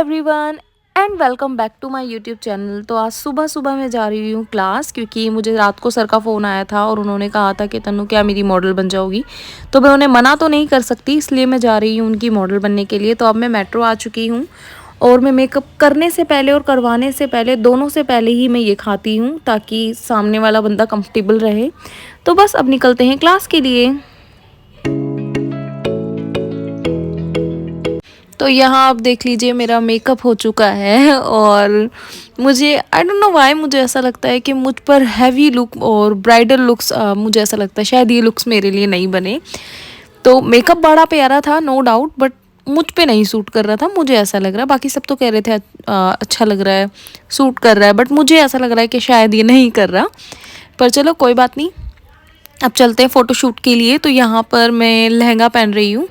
Everyone and welcome back to my YouTube channel. तो आज सुबह सुबह मैं जा रही हूँ क्लास, क्योंकि मुझे रात को सर का फ़ोन आया था और उन्होंने कहा था कि तन्नू क्या मेरी मॉडल बन जाओगी। तो मैं उन्हें मना तो नहीं कर सकती, इसलिए मैं जा रही हूँ उनकी मॉडल बनने के लिए। तो अब मैं मेट्रो आ चुकी हूँ और मैं मेकअप करने से पहले और करवाने से पहले, दोनों से पहले ही मैं ये खाती हूँ ताकि सामने वाला बंदा कंफर्टेबल रहे। तो बस अब निकलते हैं क्लास के लिए। तो यहाँ आप देख लीजिए मेरा मेकअप हो चुका है और मुझे आई डोंट नो व्हाई मुझे ऐसा लगता है कि मुझ पर हैवी लुक और ब्राइडल लुक्स, मुझे ऐसा लगता है शायद ये लुक्स मेरे लिए नहीं बने। तो मेकअप बड़ा प्यारा था नो डाउट, बट मुझ पे नहीं सूट कर रहा था, मुझे ऐसा लग रहा है। बाकी सब तो कह रहे थे अच्छा लग रहा है, सूट कर रहा है, बट मुझे ऐसा लग रहा है कि शायद ये नहीं कर रहा। पर चलो कोई बात नहीं, अब चलते हैं फ़ोटोशूट के लिए। तो यहाँ पर मैं लहंगा पहन रही हूँ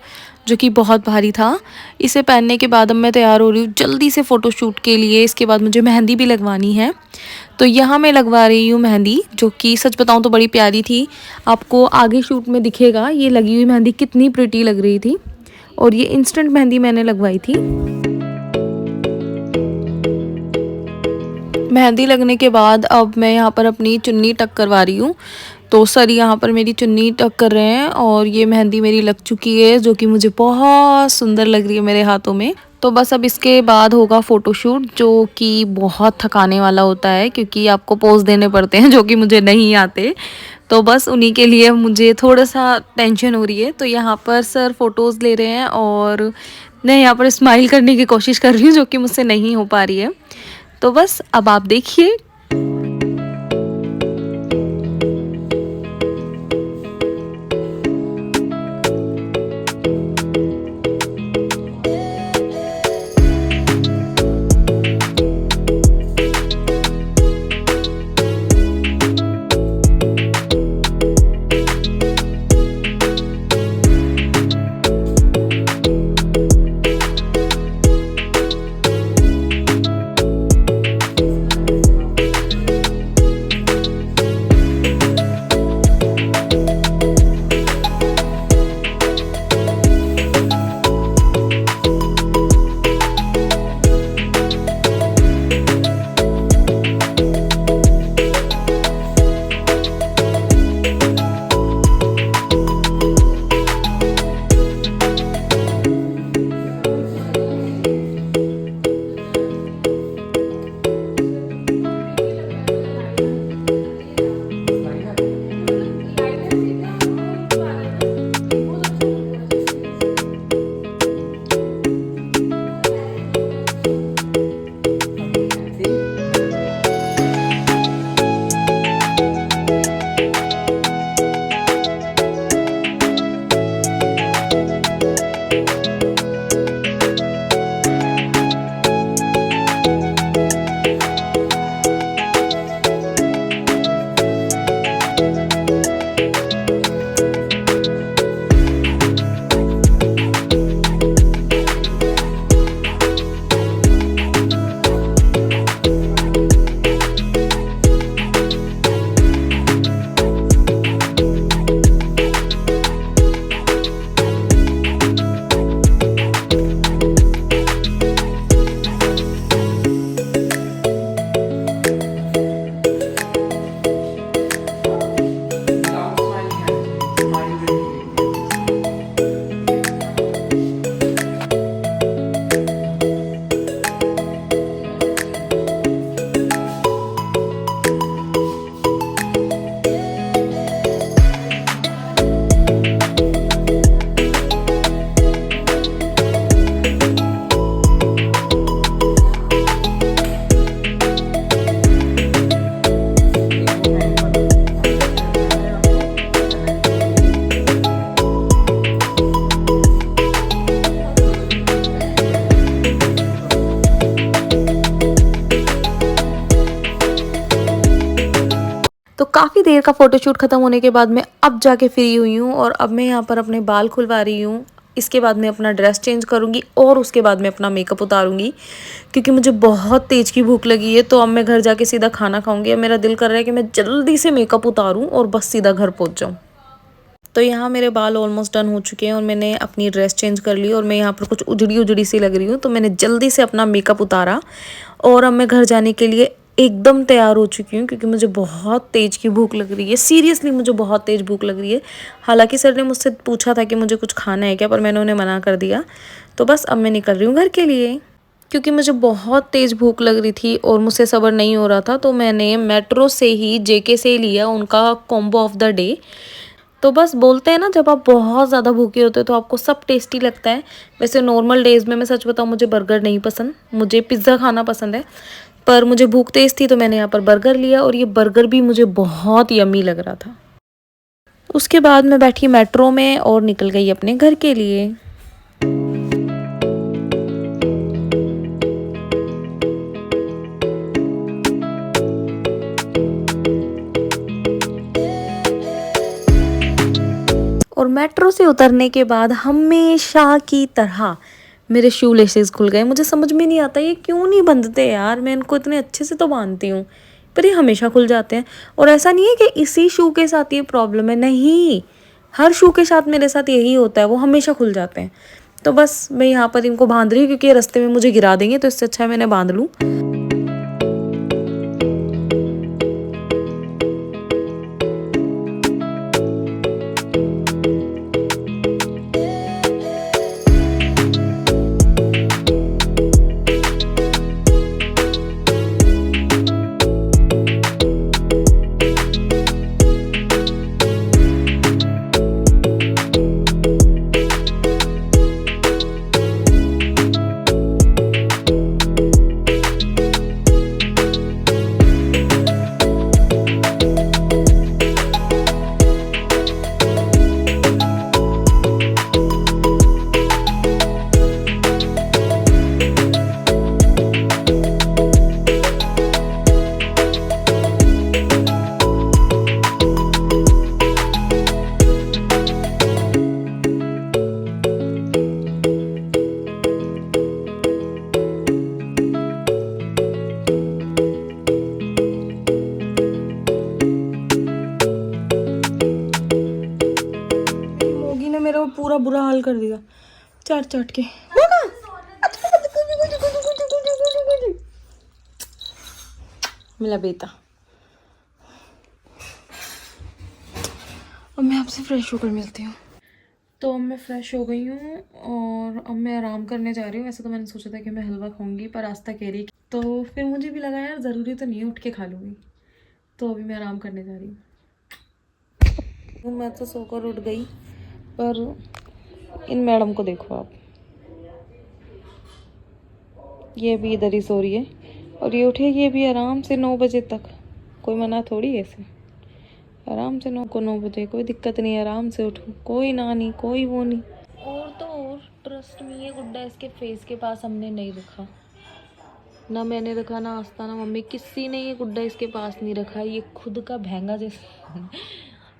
जो कि बहुत भारी था। इसे पहनने के बाद अब मैं तैयार हो रही हूँ जल्दी से फ़ोटोशूट के लिए। इसके बाद मुझे मेहंदी भी लगवानी है, तो यहाँ मैं लगवा रही हूँ मेहंदी, जो कि सच बताऊँ तो बड़ी प्यारी थी। आपको आगे शूट में दिखेगा ये लगी हुई मेहंदी कितनी प्रिटी लग रही थी। और ये इंस्टेंट मेहंदी मैंने लगवाई थी। मेहंदी लगने के बाद अब मैं यहाँ पर अपनी चुन्नी टक करवा रही हूँ। तो सर यहाँ पर मेरी चुन्नी टक कर रहे हैं और ये मेहंदी मेरी लग चुकी है, जो कि मुझे बहुत सुंदर लग रही है मेरे हाथों में। तो बस अब इसके बाद होगा फ़ोटोशूट, जो कि बहुत थकाने वाला होता है, क्योंकि आपको पोज देने पड़ते हैं जो कि मुझे नहीं आते। तो बस उन्हीं के लिए मुझे थोड़ा सा टेंशन हो रही है। तो यहाँ पर सर फ़ोटोज़ ले रहे हैं और मैं यहाँ पर स्माइल करने की कोशिश कर रही हूँ, जो कि मुझसे नहीं हो पा रही है। तो बस अब आप देखिए। तो काफ़ी देर का फ़ोटोशूट ख़त्म होने के बाद मैं अब जाके फ्री हुई हूँ और अब मैं यहाँ पर अपने बाल खुलवा रही हूँ। इसके बाद मैं अपना ड्रेस चेंज करूँगी और उसके बाद मैं अपना मेकअप उतारूँगी, क्योंकि मुझे बहुत तेज़ की भूख लगी है। तो अब मैं घर जाके सीधा खाना खाऊँगी। अब मेरा दिल कर रहा है कि मैं जल्दी से मेकअप उतारूँ और बस सीधा घर पहुँच जाऊँ। तो यहाँ मेरे बाल ऑलमोस्ट डन हो चुके हैं और मैंने अपनी ड्रेस चेंज कर ली और मैं यहाँ पर कुछ उजड़ी उजड़ी सी लग रही हूँ। तो मैंने जल्दी से अपना मेकअप उतारा और अब मैं घर जाने के लिए एकदम तैयार हो चुकी हूँ क्योंकि मुझे बहुत तेज़ की भूख लग रही है। सीरियसली मुझे बहुत तेज़ भूख लग रही है। हालांकि सर ने मुझसे पूछा था कि मुझे कुछ खाना है क्या, पर मैंने उन्हें मना कर दिया। तो बस अब मैं निकल रही हूँ घर के लिए क्योंकि मुझे बहुत तेज़ भूख लग रही थी और मुझसे सब्र नहीं हो रहा था। तो मैंने मेट्रो से ही जेके से लिया उनका कॉम्बो ऑफ द डे। तो बस बोलते हैं ना, जब आप बहुत ज़्यादा भूखे होते हो तो आपको सब टेस्टी लगता है। वैसे नॉर्मल डेज़ में मैं सच बताऊँ मुझे बर्गर नहीं पसंद, मुझे पिज़्ज़ा खाना पसंद है, पर मुझे भूख तेज़ थी तो मैंने यहाँ पर बर्गर लिया और ये बर्गर भी मुझे बहुत यम्मी लग रहा था। उसके बाद मैं बैठी मेट्रो में और निकल गई अपने घर के लिए। और मेट्रो से उतरने के बाद हमेशा की तरह मेरे शू लेसेस खुल गए। मुझे समझ में नहीं आता ये क्यों नहीं बंधते यार, मैं इनको इतने अच्छे से तो बांधती हूँ पर ये हमेशा खुल जाते हैं। और ऐसा नहीं है कि इसी शू के साथ ये प्रॉब्लम है, नहीं, हर शू के साथ मेरे साथ यही होता है, वो हमेशा खुल जाते हैं। तो बस मैं यहाँ पर इनको बांध रही हूँ क्योंकि ये रास्ते में मुझे गिरा देंगे, तो इससे अच्छा है मैंने बांध लूँ। मेरा पूरा बुरा हाल कर दिया चाट चाट के। मेरा बेटा, अब मैं आपसे फ्रेश होकर मिलती हूँ। तो अब मैं फ़्रेश हो गई हूँ और अब मैं आराम करने जा रही हूँ। वैसे तो मैंने सोचा था कि मैं हलवा खाऊंगी, पर आस्था कह रही, तो फिर मुझे भी लगा यार ज़रूरी तो नहीं है उठ के खा लूँगी, तो अभी मैं आराम करने जा रही हूँ। मैं तो सोकर उठ गई, पर इन मैडम को देखो आप, ये भी इधर ही सो रही है और ये उठेगी भी आराम से 9 बजे तक। कोई मना थोड़ी है ऐसे, आराम से 9 बजे कोई दिक्कत नहीं है, आराम से उठो, कोई ना नहीं, कोई वो नहीं। और तो और ट्रस्ट में ये गुड्डा इसके फेस के पास हमने नहीं रखा, ना मैंने रखा, ना आस्था, ना मम्मी, किसी ने ये गुड्डा इसके पास नहीं रखा। ये खुद का भैंगा जैसा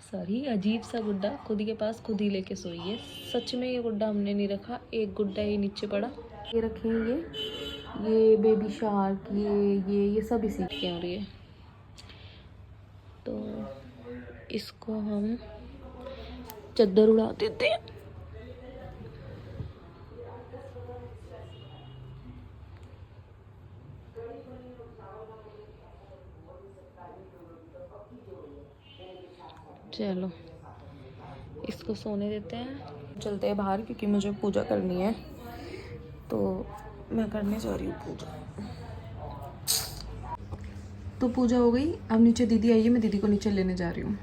सॉरी, अजीब सा गुड्डा खुद के पास खुद ही लेके सोई है। सच में ये गुड्डा हमने नहीं रखा, एक गुड्डा ये नीचे पड़ा। ये रखे ये बेबी शार्क, ये सब इसी के हो रही है। तो इसको हम चद्दर उड़ा देते हैं। चलो इसको सोने देते हैं, चलते हैं बाहर क्योंकि मुझे पूजा करनी है, तो मैं करने जा रही हूँ पूजा। तो पूजा हो गई, अब नीचे दीदी आई है, मैं दीदी को नीचे लेने जा रही हूँ।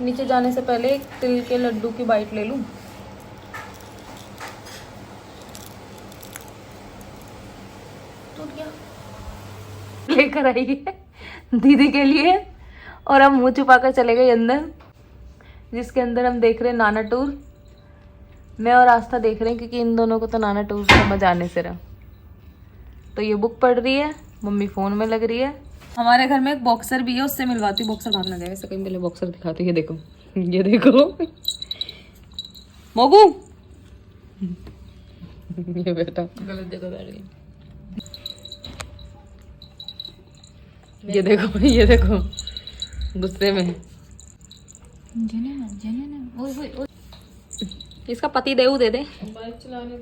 नीचे जाने से पहले एक तिल के लड्डू की बाइट ले लूँ। लेकर आई है दीदी के लिए और हम मुंह छुपाकर चले गए अंदर, जिसके अंदर हम देख रहे हैं नाना टूर। मैं और आस्था देख रहे हैं क्योंकि इन दोनों को तो नाना टूर समझ आने से रहा। तो ये बुक पढ़ रही है, मम्मी फ़ोन में लग रही है। हमारे घर में एक बॉक्सर भी है, उससे मिलवाती हूँ, बॉक्सर भाग ना जाए। वैसे कहीं पहले बॉक्सर दिखाती है, ये देखो, ये देखो। मोगू ये बेटा गलत जगह बैठ गई। ये देखो गुस्से में। इसका पति देव दे दे। बाइक चलाने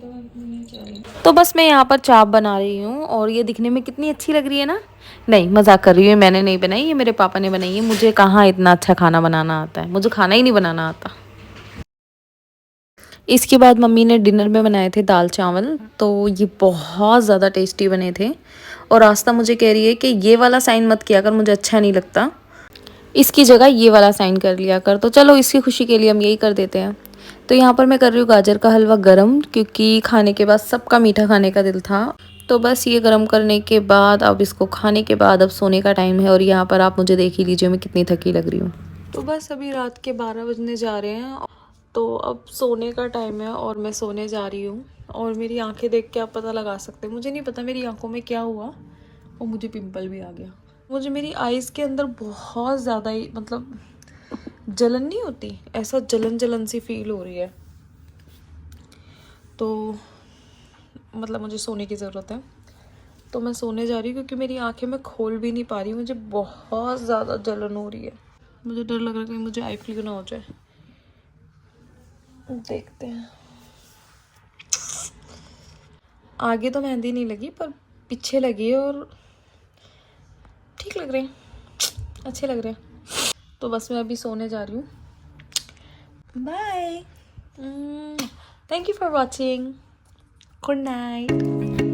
तो बस मैं यहाँ पर चाप बना रही हूँ और ये दिखने में कितनी अच्छी लग रही है ना। नहीं मजाक कर रही हूँ, मैंने नहीं बनाई, ये मेरे पापा ने बनाई है। मुझे कहाँ इतना अच्छा खाना बनाना आता है, मुझे खाना ही नहीं बनाना आता। इसके बाद मम्मी ने डिनर में बनाए थे दाल चावल, तो ये बहुत ज़्यादा टेस्टी बने थे। और आस्था मुझे कह रही है कि ये वाला साइन मत किया कर, मुझे अच्छा नहीं लगता, इसकी जगह ये वाला साइन कर लिया कर। तो चलो इसकी खुशी के लिए हम यही कर देते हैं। तो यहाँ पर मैं कर रही हूँ गाजर का हलवा गरम, क्योंकि खाने के बाद सबका मीठा खाने का दिल था। तो बस ये गरम करने के बाद अब इसको खाने के बाद अब सोने का टाइम है। और यहाँ पर आप मुझे देख ही लीजिए मैं कितनी थकी लग रही हूँ। तो बस अभी रात के 12 बजने जा रहे हैं, तो अब सोने का टाइम है और मैं सोने जा रही हूँ। और मेरी आंखें देख के आप पता लगा सकते हैं, मुझे नहीं पता मेरी आंखों में क्या हुआ और मुझे पिंपल भी आ गया। मुझे मेरी आइज़ के अंदर बहुत ज़्यादा ही मतलब जलन नहीं होती, ऐसा जलन जलन सी फील हो रही है। तो मतलब मुझे सोने की ज़रूरत है, तो मैं सोने जा रही हूँ क्योंकि मेरी आंखें मैं खोल भी नहीं पा रही, मुझे बहुत ज़्यादा जलन हो रही है। मुझे डर लग रहा है कि मुझे आई फ्लू ना हो जाए। देखते हैं। आगे तो मेहंदी नहीं लगी पर पीछे लगी है और ठीक लग रहे हैं, अच्छे लग रहे हैं। तो बस मैं अभी सोने जा रही हूँ। Bye, thank you for watching, good night.